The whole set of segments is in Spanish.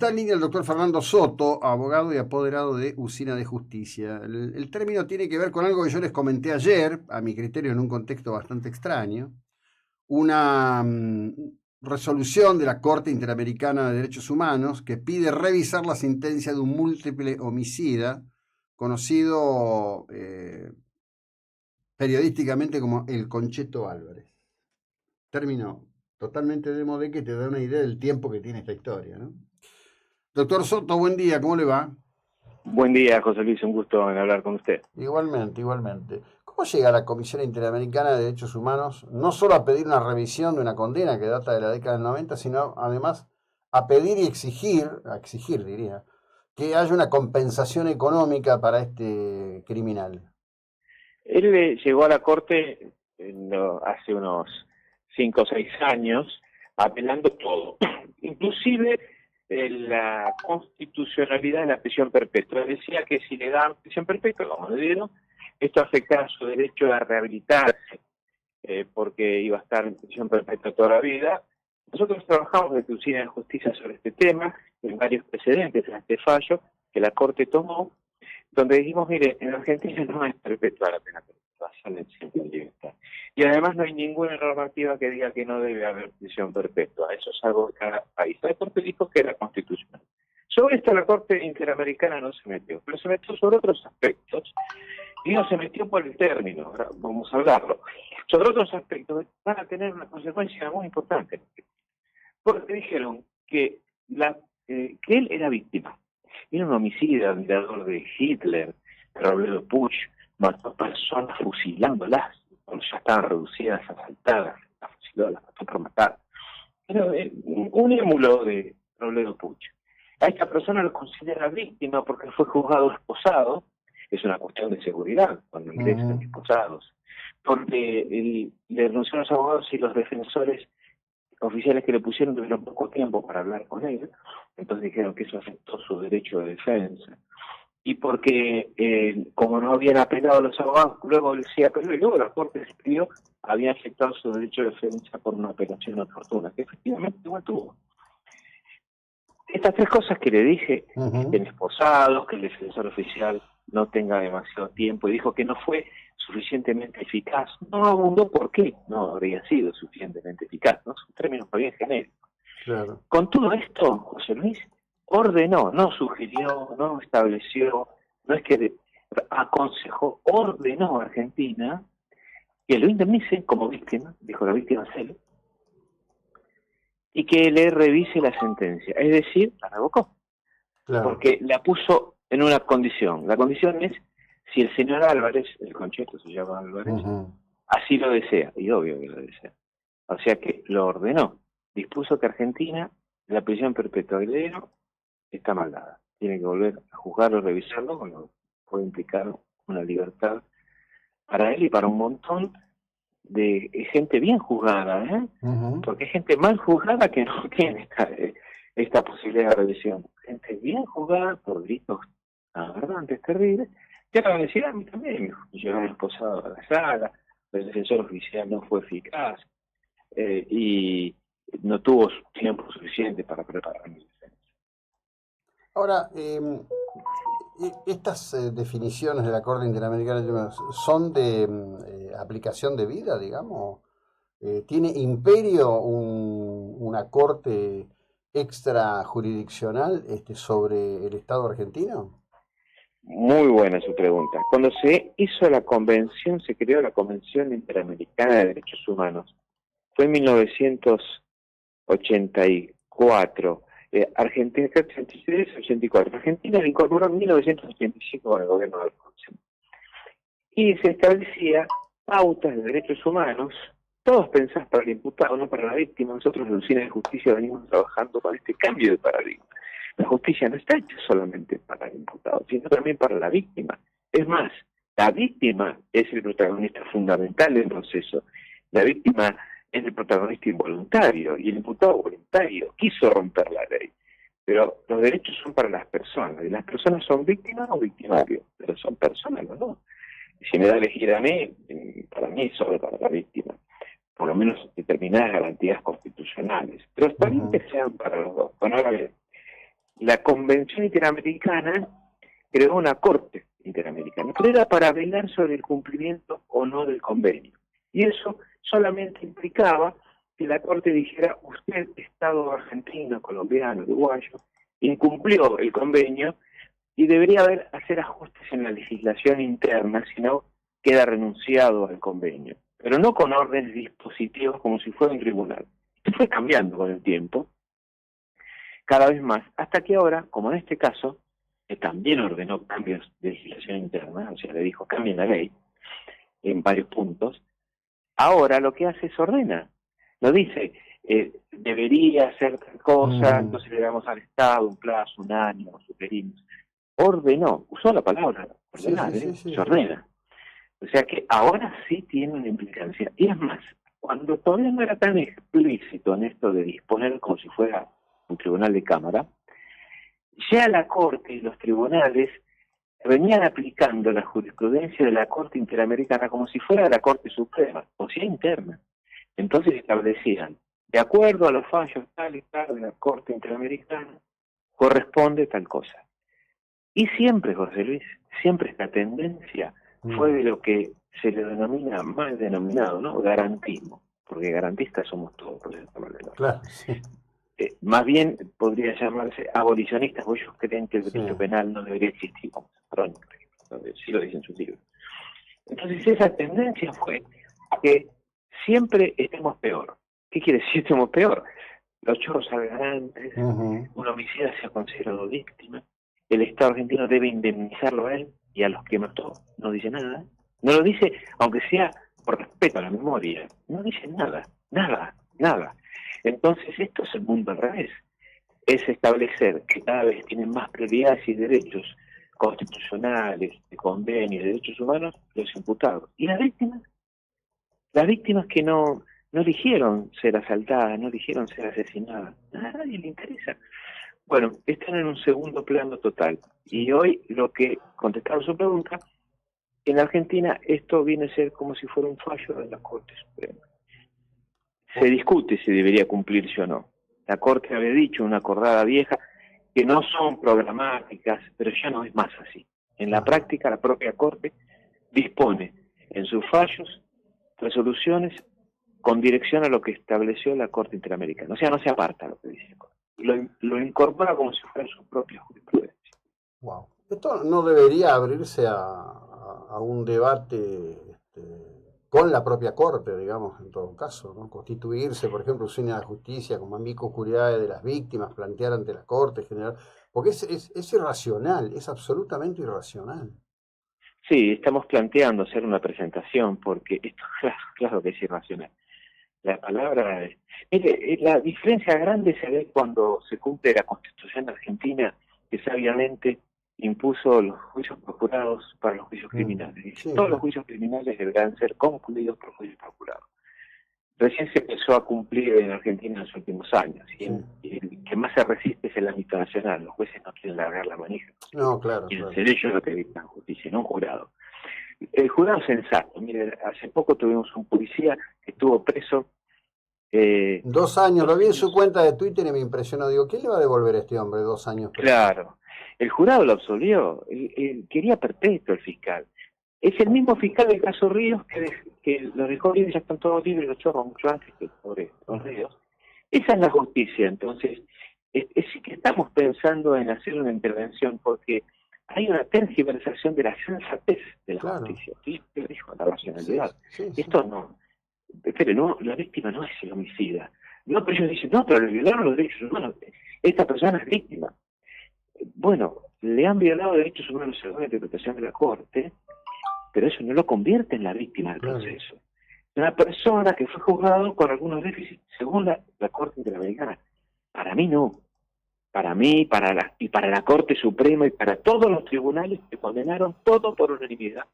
Está en línea el doctor Fernando Soto, abogado y apoderado de Usina de Justicia. El término tiene que ver con algo que yo les comenté ayer, a mi criterio en un contexto bastante extraño, una resolución de la Corte Interamericana de Derechos Humanos que pide revisar la sentencia de un múltiple homicida, conocido periodísticamente como el Concheto Álvarez. Término totalmente de moda que te da una idea del tiempo que tiene esta historia, ¿no? Doctor Soto, buen día, ¿cómo le va? Buen día, José Luis, un gusto en hablar con usted. Igualmente, igualmente. ¿Cómo llega la Comisión Interamericana de Derechos Humanos no solo a pedir una revisión de una condena que data de la década del 90, sino además a pedir y exigir diría, que haya una compensación económica para este criminal? Él llegó a la Corte hace unos 5 o 6 años apelando todo, inclusive la constitucionalidad de la prisión perpetua. Él decía que si le dan prisión perpetua, como le dieron, esto afectaba su derecho a rehabilitarse, porque iba a estar en prisión perpetua toda la vida. Nosotros trabajamos desde Usina de Justicia sobre este tema, en varios precedentes a este fallo que la Corte tomó, donde dijimos, mire, en Argentina no es perpetua la pena perpetua, salen siempre en libertad. Y además no hay ninguna normativa que diga que no debe haber prisión perpetua. Eso es algo de cada país. La Corte dijo que era constitucional. Sobre esto la Corte Interamericana no se metió, pero se metió sobre otros aspectos y no se metió por el término. Ahora vamos a hablarlo. Sobre otros aspectos van a tener una consecuencia muy importante. Porque dijeron que él era víctima. Era un homicida, admirador de Hitler, de Robledo Puch, mató personas fusilándolas, cuando ya estaban reducidas, asaltadas, las fusiló, las mató por matar. Era un émulo de Robledo Puch. A esta persona lo considera víctima porque fue juzgado esposado, es una cuestión de seguridad cuando ingresan esposados, porque le denunciaron los abogados y los defensores oficiales que le pusieron tuvieron poco tiempo para hablar con él, entonces dijeron que eso afectó su derecho de defensa. Y porque, como no habían apelado los abogados, luego se apeló y luego la Corte escribió, había afectado su derecho de defensa por una apelación oportuna, que efectivamente igual tuvo. Estas tres cosas que le dije, que estén esposados, que el defensor oficial no tenga demasiado tiempo, y dijo que no fue suficientemente eficaz. No abundó por qué no habría sido suficientemente eficaz, ¿no? Son términos bien genéricos. Claro. Con todo esto, José Luis ordenó, no sugirió, no estableció, no es que aconsejó, ordenó a Argentina que lo indemnice como víctima, dijo la víctima es él, y que le revise la sentencia, es decir, la revocó, Claro. porque la puso en una condición. La condición es si el señor Álvarez, el Concheto se llama Álvarez, así lo desea, y obvio que lo desea. O sea que lo ordenó, dispuso que Argentina, la prisión perpetua que le dieron, está mal dada. Tiene que volver a juzgarlo, revisarlo, bueno, puede implicar una libertad para él y para un montón de gente bien juzgada, ¿eh? Porque hay gente mal juzgada que no tiene esta posibilidad de revisión. Gente bien juzgada por delitos aberrantes, terribles, que van a decir, a mí también me llegaron esposados a la sala, el defensor oficial no fue eficaz y no tuvo tiempo suficiente para preparar mi defensa. Ahora, estas definiciones de la Corte Interamericana de Derechos Humanos son de aplicación de vida, digamos. ¿Tiene imperio una corte extrajurisdiccional sobre el Estado argentino? Muy buena su pregunta. Cuando se hizo la convención, se creó la Convención Interamericana de Derechos Humanos. Fue en 1984. Argentina, 83, 84. Argentina la incorporó en 1985 con el gobierno de Alfonso. Y se establecía pautas de derechos humanos, todos pensados para el imputado, no para la víctima. Nosotros en Usina de Justicia venimos trabajando con este cambio de paradigma. La justicia no está hecha solamente para el imputado, sino también para la víctima. Es más, la víctima es el protagonista fundamental del proceso. La víctima es el protagonista involuntario y el imputado voluntario quiso romper la ley. Pero los derechos son para las personas, y las personas son víctimas o victimarios, pero son personas, ¿no? Y si me da a elegir a mí, para mí es solo para la víctima, por lo menos determinadas garantías constitucionales. Pero está bien que sean para los dos. Bueno, ahora bien, la Convención Interamericana creó una Corte Interamericana, pero era para velar sobre el cumplimiento o no del convenio. Y eso solamente implicaba que la Corte dijera: usted, Estado argentino, colombiano, uruguayo, incumplió el convenio y debería hacer ajustes en la legislación interna, si no queda renunciado al convenio. Pero no con órdenes dispositivos como si fuera un tribunal. Esto fue cambiando con el tiempo, cada vez más, hasta que ahora, como en este caso, que también ordenó cambios de legislación interna, o sea, le dijo: cambien la ley en varios puntos. Ahora lo que hace es ordena. No dice, debería hacer tal cosa, entonces le damos al Estado un plazo, un año, sugerimos. Ordenó, usó la palabra ordenar, se ordena. O sea que ahora sí tiene una implicancia. Y es más, cuando todavía no era tan explícito en esto de disponer como si fuera un tribunal de cámara, ya la Corte y los tribunales venían aplicando la jurisprudencia de la Corte Interamericana como si fuera la Corte Suprema, o sea, interna. Entonces establecían, de acuerdo a los fallos tal y tal de la Corte Interamericana, corresponde tal cosa. Y siempre, José Luis, siempre esta tendencia fue de lo que se le denomina, mal denominado, ¿no?, garantismo, porque garantistas somos todos, por ejemplo. Claro, sí. Más bien podría llamarse abolicionistas, porque ellos creen que el derecho penal no debería existir, como Safroni, por ejemplo, sí lo dicen sus libros. Entonces esa tendencia fue que siempre estemos peor. ¿Qué quiere decir estemos peor? Los chorros salgan antes, un homicida sea considerado víctima, el Estado argentino debe indemnizarlo a él y a los que mató. No dice nada. No lo dice, aunque sea por respeto a la memoria. No dice nada, nada. Entonces esto es el mundo al revés. Es establecer que cada vez tienen más prioridades y derechos constitucionales, de convenios, de derechos humanos, los imputados. ¿Y las víctimas? Las víctimas que no eligieron ser asaltadas, no eligieron ser asesinadas. A nadie le interesa. Bueno, están en un segundo plano total. Y hoy, lo que, contestando su pregunta, en Argentina esto viene a ser como si fuera un fallo de la Corte Suprema. Se discute si debería cumplirse o no. La Corte había dicho, una acordada vieja, que no son programáticas, pero ya no es más así. En la práctica, la propia Corte dispone en sus fallos resoluciones con dirección a lo que estableció la Corte Interamericana. O sea, no se aparta lo que dice la Corte. Lo incorpora como si fuera su propia jurisprudencia. Wow. Esto no debería abrirse a un debate con la propia Corte, digamos, en todo caso, ¿no? Constituirse, por ejemplo, usina de justicia como amicus curiae de las víctimas, plantear ante la Corte general, porque es irracional, es absolutamente irracional. Sí, estamos planteando hacer una presentación, porque esto, claro que es irracional. La palabra, mire, la diferencia grande se ve cuando se cumple la Constitución argentina, que sabiamente impuso los juicios procurados para los juicios criminales. Dice, sí, todos los juicios criminales deberán ser concluidos por juicios procurados. Recién se empezó a cumplir en Argentina en los últimos años, y el que más se resiste es el ámbito nacional. Los jueces no quieren largar la manija. No, claro. Quieren ser ellos los que dictan justicia, no un jurado. El jurado sensato. Mire, hace poco tuvimos un policía que estuvo preso 2 años, lo vi en su cuenta de Twitter y me impresionó. Digo, ¿quién le va a devolver a este hombre 2 años preso? Claro, el jurado lo absolvió, él quería perpetuo el fiscal. Es el mismo fiscal del caso Ríos que los dejó libres, ya están todos libres, los chorros mucho antes que sobre los Ríos. Esa es la justicia. Entonces, es que estamos pensando en hacer una intervención porque hay una tergiversación de la sensatez de la justicia. ¿Sí? Yo dijo la racionalidad. Esto no. Pero no, la víctima no es el homicida. No, pero ellos dicen, no, pero le violaron los derechos humanos. Esta persona es víctima. Bueno, le han violado derechos humanos según la interpretación de la Corte, pero eso no lo convierte en la víctima del proceso. Una persona que fue juzgado con algunos déficits según la Corte Interamericana. Para mí no. Para mí, para la Corte Suprema y para todos los tribunales que condenaron todo por unanimidad.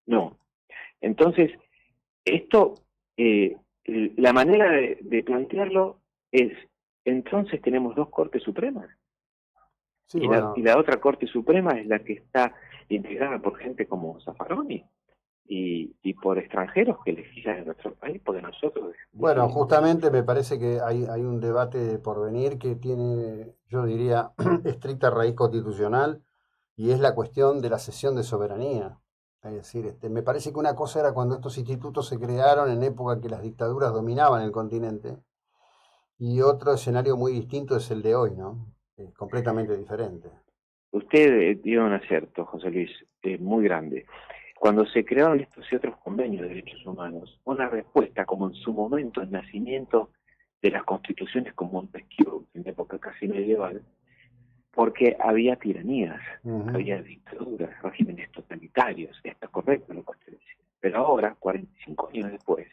No. Entonces, esto, la manera de plantearlo es, entonces tenemos 2 Cortes Supremas. Sí, y la otra Corte Suprema es la que está integrada por gente como Zaffaroni. y por extranjeros que legislan en nuestro país, porque nosotros... Bueno, justamente me parece que hay un debate por venir que tiene, yo diría, estricta raíz constitucional y es la cuestión de la cesión de soberanía. Es decir, me parece que una cosa era cuando estos institutos se crearon en época que las dictaduras dominaban el continente y otro escenario muy distinto es el de hoy, ¿no? Es completamente diferente. Usted dio un acierto, José Luis, muy grande. Cuando se crearon estos y otros convenios de derechos humanos, una respuesta, como en su momento el nacimiento de las constituciones con Montesquieu, en época casi medieval, porque había tiranías, había dictaduras, regímenes totalitarios, está correcto lo que usted decía. Pero ahora, 45 años después,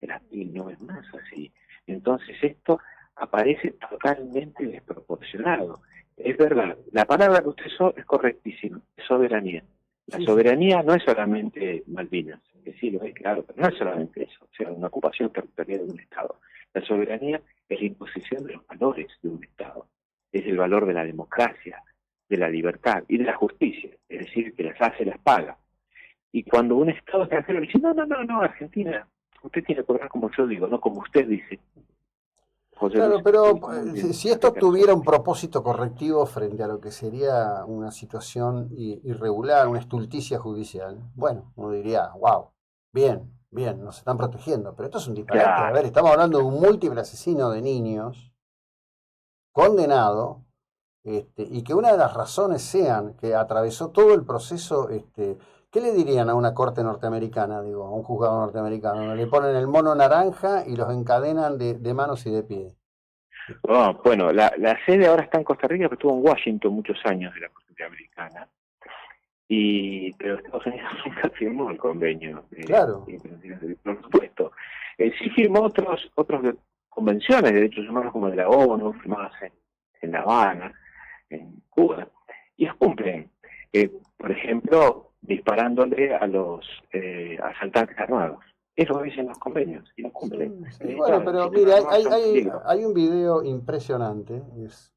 no es más así. Entonces esto aparece totalmente desproporcionado. Es verdad, la palabra que usted usó es correctísima, es soberanía. La soberanía no es solamente Malvinas, que sí lo es, claro, pero no es solamente eso, o sea, una ocupación territorial de un Estado. La soberanía es la imposición de los valores de un Estado, es el valor de la democracia, de la libertad y de la justicia, es decir, que las hace, las paga. Y cuando un Estado extranjero le dice, no, Argentina, usted tiene que obrar como yo digo, no como usted dice. José Claro, Luis, pero si esto tuviera un propósito correctivo frente a lo que sería una situación irregular, una estulticia judicial, bueno, uno diría, wow, bien, nos están protegiendo, pero esto es un disparate. claro. A ver, estamos hablando de un múltiple asesino de niños condenado, y que una de las razones sean que atravesó todo el proceso, ¿qué le dirían a una corte norteamericana, digo, a un juzgado norteamericano? Le ponen el mono naranja y los encadenan de manos y de pies. Oh, bueno, la sede ahora está en Costa Rica, pero estuvo en Washington muchos años de la Corte Americana. Pero Estados Unidos nunca firmó el convenio. Claro. Por supuesto. Sí firmó otras convenciones de derechos humanos como de la ONU, firmadas en La Habana, en Cuba, y las cumplen. Por ejemplo, disparándole a los asaltantes armados. Es lo que dicen los convenios, y los cumplen. Sí. Bueno, pero mire, hay un video impresionante,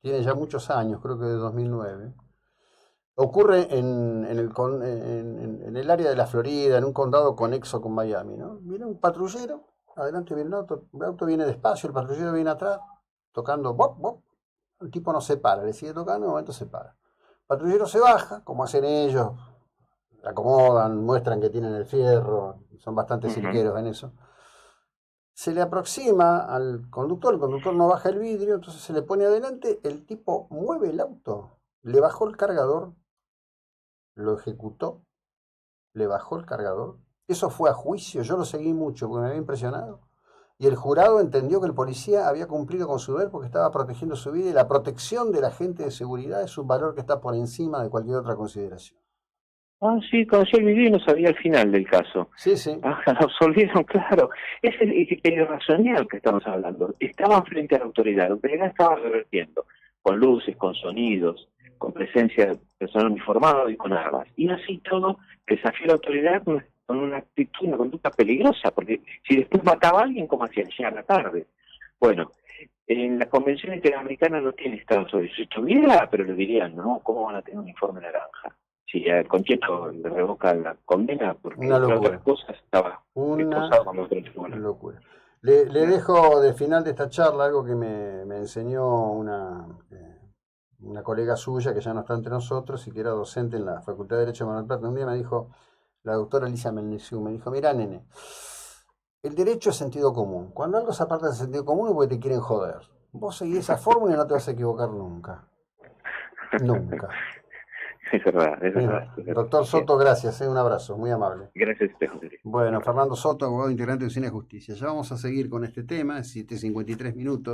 tiene ya muchos años, creo que de 2009. Ocurre en el área de la Florida, en un condado conexo con Miami, ¿no? Viene un patrullero, adelante viene el auto viene despacio, el patrullero viene atrás, tocando bop, bop. El tipo no se para, le sigue tocando, en un momento se para. El patrullero se baja, como hacen ellos, acomodan, muestran que tienen el fierro, son bastante cirqueros en eso. Se le aproxima al conductor, el conductor no baja el vidrio, entonces se le pone adelante, el tipo mueve el auto, le bajó el cargador, lo ejecutó, le bajó el cargador. Eso fue a juicio, yo lo seguí mucho porque me había impresionado. Y el jurado entendió que el policía había cumplido con su deber porque estaba protegiendo su vida y la protección del agente de seguridad es un valor que está por encima de cualquier otra consideración. Ah, sí, conocí el video y no sabía el final del caso. Sí, sí. Ah, lo absolvieron, claro. Es el razonamiento que estamos hablando. Estaban frente a la autoridad estaba revertiendo, con luces, con sonidos, con presencia de personal uniformado y con armas. Y así todo desafió a la autoridad con una actitud, una conducta peligrosa, porque si después mataba a alguien, ¿cómo hacían? Ya a la tarde. Bueno, en la Convención Interamericana no tiene Estado sobre eso. Si estuviera, pero le dirían, no, ¿cómo van a tener un informe naranja? Si al Conchetto le revoca la condena, porque entre otras cosas estaba esposado con otro tribunal. Una locura. Le dejo de final de esta charla algo que me enseñó una colega suya que ya no está entre nosotros y que era docente en la Facultad de Derecho de Mar del Plata. Un día me dijo, la doctora Elisa Melnesiu, me dijo, mirá, nene, el derecho es sentido común. Cuando algo se aparta del sentido común es porque te quieren joder. Vos seguís esa fórmula y no te vas a equivocar nunca. Nunca. Es verdad, es verdad. Doctor Soto, gracias, un abrazo, muy amable. Gracias a usted, José. Bueno, Fernando Soto, abogado integrante de Cine y Justicia. Ya vamos a seguir con este tema, 7:53 minutos.